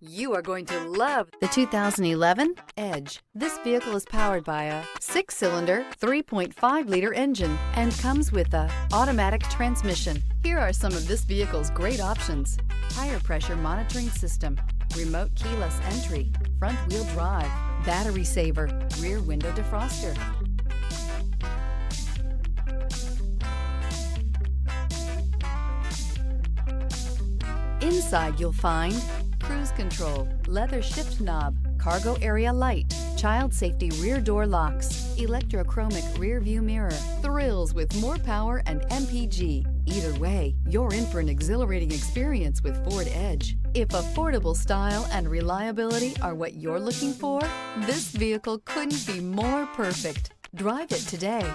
You are going to love the 2011 Edge. This vehicle is powered by a 6-cylinder, 3.5-liter engine and comes with a automatic transmission. Here are some of this vehicle's great options: tire pressure monitoring system, remote keyless entry, front-wheel drive, battery saver, rear window defroster. Inside you'll find cruise control, leather shift knob, cargo area light, child safety rear door locks, electrochromic rear view mirror, thrills with more power and MPG. Either way, you're in for an exhilarating experience with Ford Edge. If affordable style and reliability are what you're looking for, this vehicle couldn't be more perfect. Drive it today.